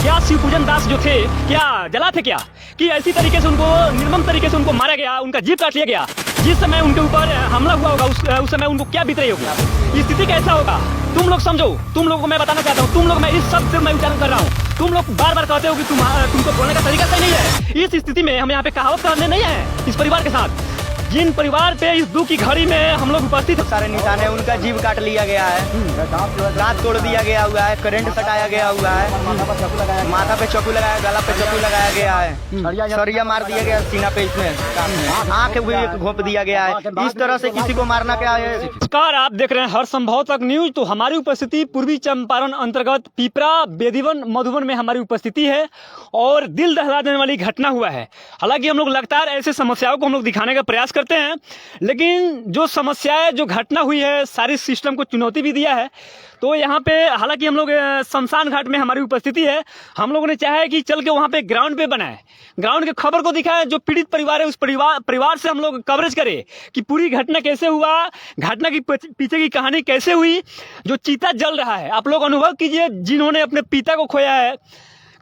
क्या शिवपूजन दास जो थे क्या जला थे क्या, कि ऐसी तरीके से उनको निर्मम तरीके से उनको मारा गया, उनका जीव काट लिया गया। जिस समय उनके ऊपर हमला हुआ होगा उस समय उनको क्या बीत रही होगी, स्थिति कैसा होगा, तुम लोग समझो। तुम लोगों को मैं बताना चाहता हूँ, तुम लोग, मैं इस शब्द से मैं उच्चारण कर रहा हूँ, तुम लोग बार बार कहते हो कि तुमको बोलने का तरीका सही नहीं है। इस स्थिति में हम यहाँ पे कहावत करने नहीं है इस परिवार के साथ। जिन परिवार पे इस दुख की घड़ी में हम लोग उपस्थित सारे निशान है, उनका जीव काट लिया गया है, दांत तोड़ दिया गया हुआ है, करंट सटाया गया हुआ है, माथा पे चाकू लगाया, गला पे चाकू लगाया गया है, सरिया मार दिया गया सीना पे, इसमें आंख भी घोंप दिया गया है। इस तरह से किसी को मारना क्या है। नमस्कार, आप देख रहे हैं हर संभव तक न्यूज। तो हमारी उपस्थिति पूर्वी चंपारण अंतर्गत पिपरा बेदीवन मधुबन में हमारी उपस्थिति है और दिल दहला देने वाली घटना हुआ है। हालांकि हम लोग लगातार ऐसे समस्याओं को हम लोग दिखाने का प्रयास करते हैं, लेकिन जो समस्याएं, जो घटना हुई है, सारी सिस्टम को चुनौती भी दिया है। तो यहाँ पे हालांकि हम लोग शमशान घाट में हमारी उपस्थिति है, हम लोगों ने चाहा है कि चल के वहाँ पे ग्राउंड पे बनाए, ग्राउंड के खबर को दिखाए, जो पीड़ित परिवार है उस परिवार से हम लोग कवरेज करें कि पूरी घटना कैसे हुआ, घटना की पीछे की कहानी कैसे हुई। जो चीता जल रहा है, आप लोग अनुभव कीजिए, जिन्होंने अपने पिता को खोया है,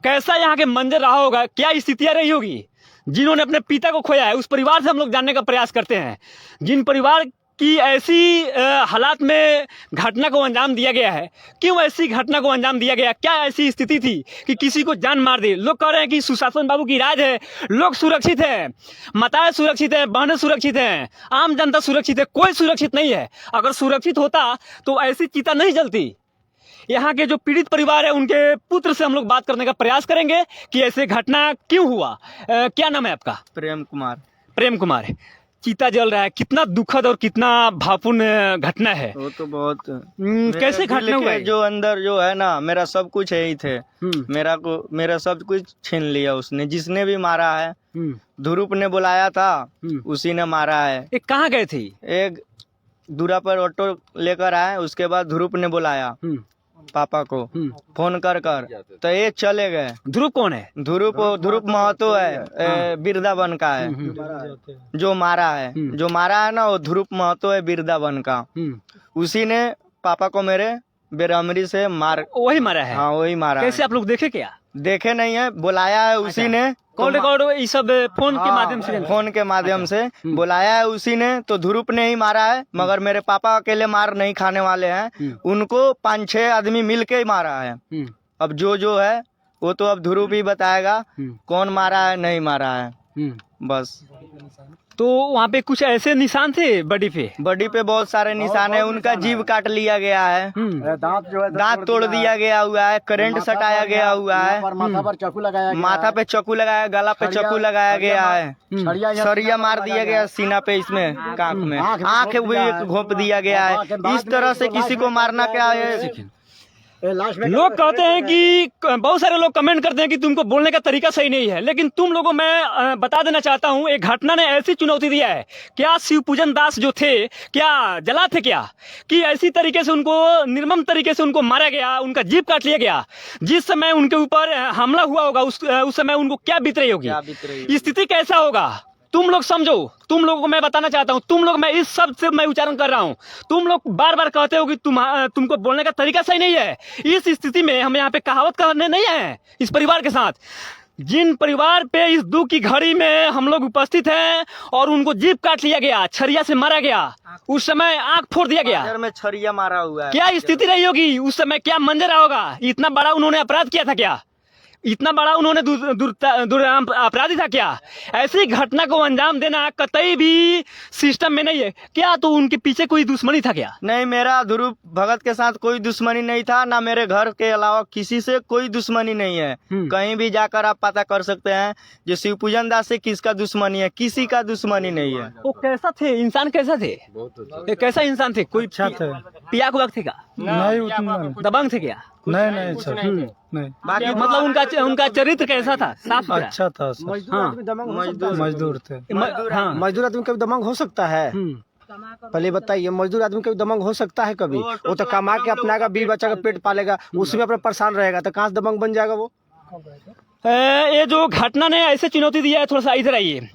कैसा यहाँ के मंजर रहा होगा, क्या स्थितियाँ रही होगी। जिन्होंने अपने पिता को खोया है, उस परिवार से हम लोग जानने का प्रयास करते हैं। जिन परिवार की ऐसी हालात में घटना को अंजाम दिया गया है, क्यों ऐसी घटना को अंजाम दिया गया, क्या ऐसी स्थिति थी कि किसी को जान मार दी। लोग कह रहे हैं कि सुशासन बाबू की राज है, लोग सुरक्षित है, माताएं सुरक्षित है, बहनें सुरक्षित हैं, आम जनता सुरक्षित है, कोई सुरक्षित नहीं है। अगर सुरक्षित होता तो ऐसी चिता नहीं जलती। यहाँ के जो पीड़ित परिवार है, उनके पुत्र से हम लोग बात करने का प्रयास करेंगे कि ऐसे घटना क्यों हुआ। क्या नाम है आपका? प्रेम कुमार। प्रेम कुमार। चीता जल रहा है, कितना दुखद और कितना भावपूर्ण घटना है। वो तो बहुत कैसे घटना हुआ है? जो अंदर जो है ना, मेरा सब कुछ यही थे, मेरा सब कुछ छीन लिया उसने, जिसने भी मारा है। ध्रुप ने बुलाया था, उसी ने मारा है। एक कहाँ गए थे? एक दूरा पर ऑटो लेकर आए, उसके बाद ध्रुप ने बुलाया पापा को फोन कर तो ये चले गए। ध्रुव कौन है? ध्रुप महतो है, वृंदावन का है। जो मारा है ना, वो ध्रुप महतो है, वृंदावन का। उसी ने पापा को मेरे बेरहमरी से वही मारा है। हाँ, वही मारा। कैसे आप लोग देखे? क्या देखे नहीं है, बुलाया है उसी ने। कॉल रिकॉर्ड ये सब फोन के माध्यम से बुलाया है उसी ने। तो ध्रुप ने ही मारा है, मगर मेरे पापा अकेले मार नहीं खाने वाले हैं, उनको 5-6 आदमी मिल के ही मारा है। अब जो है वो तो अब ध्रुप ही बताएगा कौन मारा है, नहीं मारा है। बस। तो वहाँ पे कुछ ऐसे निशान थे बॉडी पे बहुत सारे निशान है, उनका जीव काट लिया गया है, दांत तोड़ दिया गया हुआ है, करंट सटाया गया हुआ है, माथा पे चाकू लगाया, गला पे चाकू लगाया गया है, सरिया मार दिया गया सीना पे, इसमें कांख में आंख भी घोंप दिया गया है। इस तरह से किसी को मारना क्या है। लोग कहते हैं कि बहुत सारे लोग कमेंट करते हैं कि तुमको बोलने का तरीका सही नहीं है, लेकिन तुम लोगों मैं बता देना चाहता हूं, एक घटना ने ऐसी चुनौती दिया है। क्या शिवपूजन दास जो थे क्या जला थे क्या, कि ऐसी तरीके से उनको निर्मम तरीके से उनको मारा गया, उनका जीव काट लिया गया। जिस समय उनके ऊपर हमला हुआ होगा उस समय उनको क्या बीत रही होगी, स्थिति कैसा होगा, तुम लोग समझो। तुम लोगों को मैं बताना चाहता हूँ, तुम लोग, मैं इस शब्द से मैं उच्चारण कर रहा हूँ, तुम लोग बार बार कहते हो कि तुमको बोलने का तरीका सही नहीं है। इस स्थिति में हम यहाँ पे कहावत करने नहीं आए इस परिवार के साथ। जिन परिवार पे इस दुख की घड़ी में हम लोग उपस्थित हैं और उनको जीभ काट लिया गया, छरिया से मारा गया, उस समय आंख फोड़ दिया गया, में छरिया मारा हुआ है, क्या स्थिति रही होगी उस समय, क्या मंजर रहा होगा। इतना बड़ा उन्होंने अपराध किया था क्या, इतना बड़ा उन्होंने अपराधी था क्या। ऐसी घटना को अंजाम देना कतई भी सिस्टम में नहीं है। क्या तो उनके पीछे कोई दुश्मनी था क्या? नहीं, मेरा ध्रुव भगत के साथ कोई दुश्मनी नहीं था, ना मेरे घर के अलावा किसी से कोई दुश्मनी नहीं है। कहीं भी जाकर आप पता कर सकते हैं, जो शिवपूजन दास से किसका दुश्मनी है, किसी का दुश्मनी नहीं है। वो कैसा थे, इंसान कैसा थे, कैसा इंसान थे, कोई पिया को थे क्या, दबंग थे क्या? नहीं सर, नहीं। मतलब उनका चरित्र कैसा था? साफ अच्छा था। मजदूर थे। मजदूर आदमी कभी दबंग हो सकता है? पहले बताइए, मजदूर आदमी कभी दबंग हो सकता है कभी? वो तो कमा के अपना बीवी बच्चा का पेट पालेगा, उसमें अपना परेशान रहेगा, तो कहाँ से दबंग बन जाएगा वो? ये जो घटना ने ऐसे चुनौती दिया है, थोड़ा सा इधर आइए।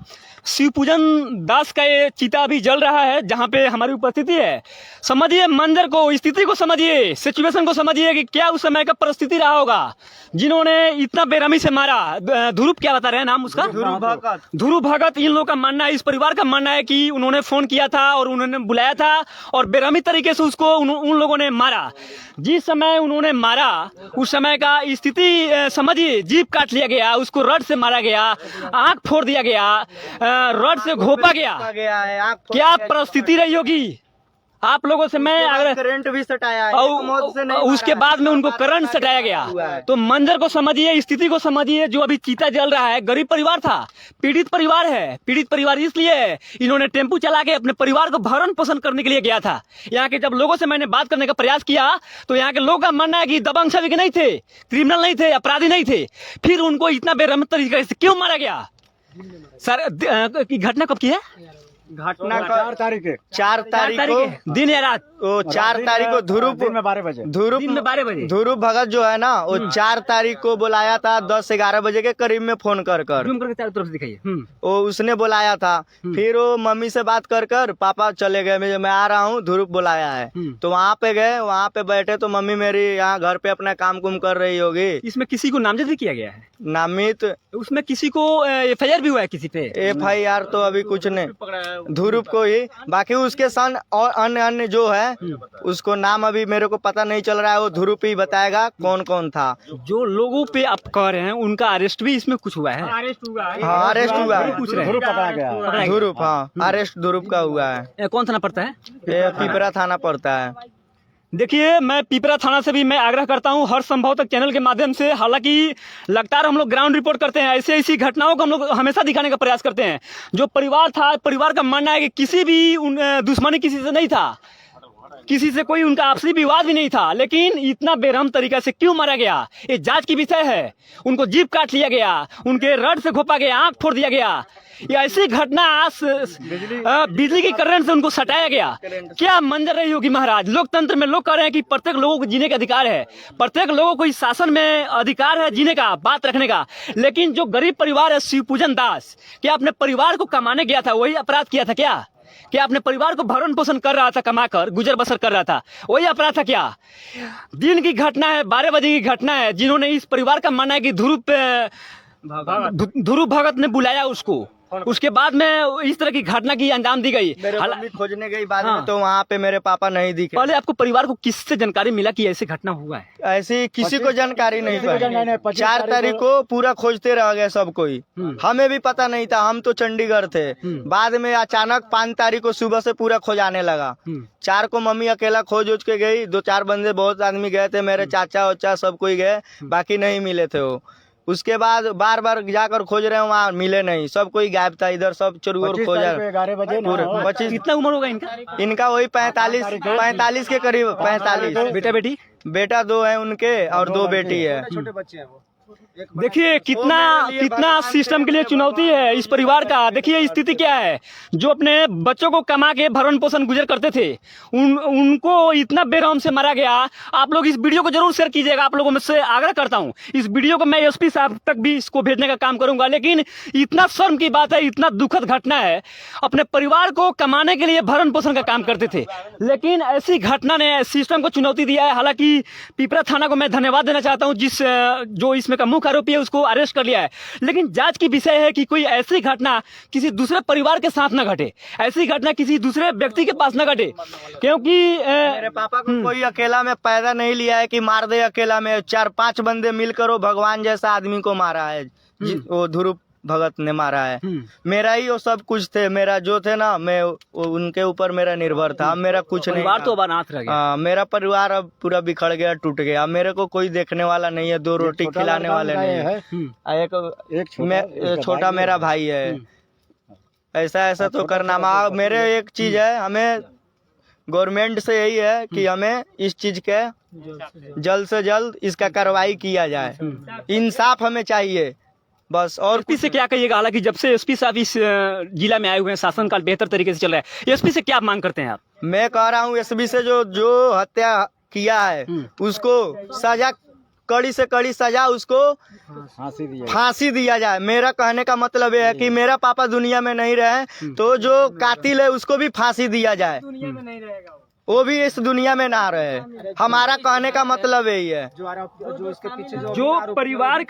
शिवपूजन दास का ये चिता अभी जल रहा है जहाँ पे हमारी उपस्थिति है। समझिए मंजर को, स्थिति को समझिए, सिचुएशन को समझिए कि क्या उस समय का परिस्थिति रहा होगा जिन्होंने इतना बेरहमी से मारा। ध्रुव क्या बता रहे हैं नाम उसका? ध्रुव भगत। इन लोगों का मानना है, इस परिवार का मानना है कि उन्होंने फोन किया था और उन्होंने बुलाया था और बेरहमी तरीके से उसको उन लोगों ने मारा। जिस समय उन्होंने मारा उस समय का स्थिति समझिए, जीभ काट लिया गया, उसको रड से मारा गया, आंख फोड़ दिया गया, रड से घोपा गया। क्या परिस्थिति रही होगी आप लोगों से मैं अगर करंट भी सटाया है, और उसके बाद में उनको करंट सटाया गया। तो मंजर को समझिए, स्थिति को समझिए। जो अभी चीता जल रहा है, गरीब परिवार था, पीड़ित परिवार है। पीड़ित परिवार इसलिए इन्होंने टेम्पू चला के अपने परिवार को भरण पोषण करने के लिए गया था। यहाँ के जब लोगों से मैंने बात करने का प्रयास किया तो यहाँ के लोगों का मानना है कि दबंग सभी नहीं थे, क्रिमिनल नहीं थे, अपराधी नहीं थे, फिर उनको इतना बेरहम तरीके से क्यों मारा गया? सर घटना कब की है? घटना 4 तारीख है, 4 तारीख को दिन या रात? वो 4 तारीख को दिन में 12 बजे दिन में 12 बजे ध्रुव भगत जो है ना, वो 4 तारीख को बुलाया था 10-11 बजे के करीब में फोन कर चारों तरफ से दिखाइए। वो उसने बुलाया था। फिर वो मम्मी से बात कर पापा चले गए, मैं आ रहा हूँ, ध्रुव बुलाया है। तो वहाँ पे गए, वहाँ पे बैठे तो मम्मी मेरी यहाँ घर पे अपना काम कुम कर रही होगी। इसमें किसी को नामजद भी किया गया है? नामित उसमें किसी को FIR भी हुआ है किसी पे? FIR तो अभी कुछ नहीं, ध्रुव को ही। बाकी उसके सन और अन्य जो है उसको नाम अभी मेरे को पता नहीं चल रहा है, वो ध्रुव ही बताएगा कौन कौन था। जो लोगों पे आप कह रहे हैं उनका अरेस्ट भी इसमें कुछ हुआ है? अरेस्ट हुआ है, पूछ रहे हैं। ध्रुव पकड़ा गया। ध्रुव, हाँ, अरेस्ट ध्रुव का हुआ है। कौन थाना पड़ता है? ये पिपरा थाना पड़ता है। देखिए, मैं पिपरा थाना से भी मैं आग्रह करता हूं हर संभव तक चैनल के माध्यम से। हालांकि लगातार हम लोग ग्राउंड रिपोर्ट करते हैं, ऐसी घटनाओं को हम लोग हमेशा दिखाने का प्रयास करते हैं। जो परिवार था, परिवार का मानना है कि किसी भी दुश्मनी किसी से नहीं था, किसी से कोई उनका आपसी विवाद भी नहीं था, लेकिन इतना बेरहम तरीके से क्यों मारा गया ये जांच की विषय है। उनको जीभ काट लिया गया, उनके रड से घोपा गया, आंख फोड़ दिया गया। ये ऐसी घटना बिजली की करंट से उनको सटाया गया। क्या मंजर रही होगी महाराज? लोकतंत्र में लोग कह रहे हैं कि प्रत्येक लोगों को जीने का अधिकार है, प्रत्येक लोगों को इस शासन में अधिकार है जीने का, बात रखने का। लेकिन जो गरीब परिवार है शिवपूजन दास, क्या अपने परिवार को कमाने गया था, वही अपराध किया था क्या? क्या अपने परिवार को भरण पोषण कर रहा था, कमाकर गुजर बसर कर रहा था, वही अपराध था क्या? दिन की घटना है, 12 बजे की घटना है। जिन्होंने इस परिवार का मानना है कि ध्रुव भगत ने बुलाया उसको, उसके बाद में इस तरह की घटना की अंजाम दी गई। खोजने गई बाद में तो वहाँ पे मेरे पापा नहीं दिखे। पहले आपको परिवार को किससे जानकारी मिला कि ऐसी घटना हुआ है? ऐसी किसी को जानकारी नहीं पड़ी। 4 तारीख को पूरा खोजते रह गए सब कोई, हमें भी पता नहीं था, हम तो चंडीगढ़ थे। बाद में अचानक 5 तारीख को सुबह से पूरा खोजाने लगा। 4 को मम्मी अकेला खोज के गई, 2-4 बंदे बहुत आदमी गए थे, मेरे चाचा वच्चा सब कोई गए, बाकी नहीं मिले थे वो। उसके बाद बार बार जाकर खोज रहे हैं, वहाँ मिले नहीं, सब कोई गायब था। इधर सब चोर खोजा। 25 कितना उम्र होगा इनका? इनका वही 45 के करीब। 45। बेटा बेटी? बेटा 2 है उनके और 2 बेटी है। छोटे बच्चे हैं वो। देखिए कितना सिस्टम के लिए चुनौती है इस परिवार का। देखिए स्थिति क्या है, जो अपने बच्चों को कमा के भरण पोषण गुजर करते थे, उनको इतना बेरहम से मारा गया। आप लोग इस वीडियो को जरूर शेयर कीजिएगा, आप लोगों में से आग्रह करता हूं। इस वीडियो को मैं SP साहब तक भी इसको भेजने का काम करूंगा। लेकिन इतना शर्म की बात है, इतना दुखद घटना है। अपने परिवार को कमाने के लिए भरण पोषण का काम करते थे, लेकिन ऐसी घटना ने सिस्टम को चुनौती दिया है। हालांकि पिपरा थाना को मैं धन्यवाद देना चाहता हूँ, जो इसमें का मुख्य आरोपी है उसको अरेस्ट कर लिया है। लेकिन जांच की विषय है कि कोई ऐसी घटना किसी दूसरे परिवार के साथ न घटे, ऐसी घटना किसी दूसरे व्यक्ति के पास न घटे। क्योंकि मेरे पापा को कोई अकेला में पैदा नहीं लिया है कि मार दे अकेला में। 4-5 बंदे मिलकर वो भगवान जैसा आदमी को मारा है, वो ध्रुव भगत ने मारा है। मेरा ही वो सब कुछ थे, मेरा जो थे ना, मैं उनके ऊपर मेरा निर्भर था। मेरा कुछ नहीं था। तो अनाथ रह गया। मेरा परिवार अब पूरा बिखर गया, टूट गया। मेरे को कोई देखने वाला नहीं है, 2 रोटी खिलाने वाले नहीं है। एक छोटा मेरा भाई है। ऐसा तो करना। मेरे एक चीज है, हमें गवर्नमेंट से यही है कि हमें इस चीज के जल्द से जल्द इसका कार्रवाई किया जाए। इंसाफ हमें चाहिए बस। और SP से क्या कहिएगा? हालांकि जब से SP साहब इस जिला में आए हुए हैं, शासनकाल बेहतर तरीके से चल रहा है, SP से क्या मांग करते हैं आप? मैं कह रहा हूँ SP से जो हत्या किया है उसको सजा कड़ी से कड़ी सजा उसको फांसी दिया जाए। मेरा कहने का मतलब ये है कि मेरा पापा दुनिया में नहीं रहे तो जो कातिल है उसको भी फांसी दिया जाए, वो भी इस दुनिया में ना रहे। हमारा कहने का मतलब यही है। जो इसके पीछे जो परिवार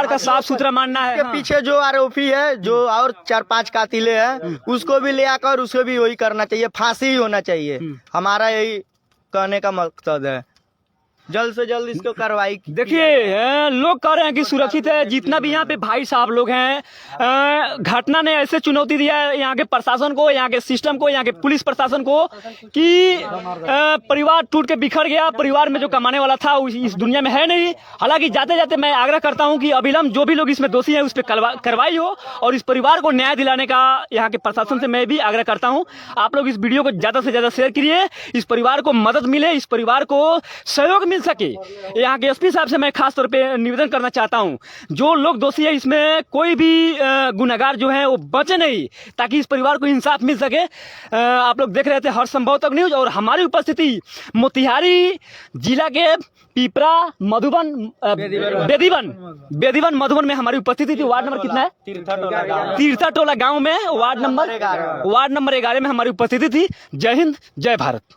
का साफ सुथरा मानना है, के पीछे जो आरोपी है, जो और 4-5 कातिले हैं, उसको भी ले आकर उसको भी वही करना चाहिए, फांसी ही होना चाहिए। हमारा यही कहने का मकसद है, जल्द से जल्द इसको कार्रवाई। देखिए लोग कह रहे हैं कि सुरक्षित है। जितना भी यहाँ पे भाई साहब लोग हैं, घटना ने ऐसे चुनौती दिया है यहाँ के प्रशासन को, यहाँ के सिस्टम को, यहाँ के पुलिस प्रशासन को कि परिवार टूट के बिखर गया। परिवार में जो कमाने वाला था इस दुनिया में है नहीं। हालांकि जाते जाते मैं आग्रह करता हूँ कि अविलंब जो भी लोग इसमें दोषी हैं उस पर कार्रवाई हो और इस परिवार को न्याय दिलाने का यहाँ के प्रशासन से मैं भी आग्रह करता हूँ। आप लोग इस वीडियो को ज्यादा से ज्यादा शेयर करिए, इस परिवार को मदद मिले, इस परिवार को सहयोग मिल सके। यहाँ के एसपी साहब से मैं खास तौर पे निवेदन करना चाहता हूँ, जो लोग दोषी है इसमें कोई भी गुनहगार जो है वो बचे नहीं, ताकि इस परिवार को इंसाफ मिल सके। आप लोग देख रहे थे हर संभव तक न्यूज और हमारी उपस्थिति मोतिहारी जिला के पिपरा मधुबन बेदीवन मधुबन में हमारी उपस्थिति थी। वार्ड नंबर कितना है? तीर्था टोला गांव में वार्ड नंबर 11 में हमारी उपस्थिति थी। जय हिंद, जय भारत।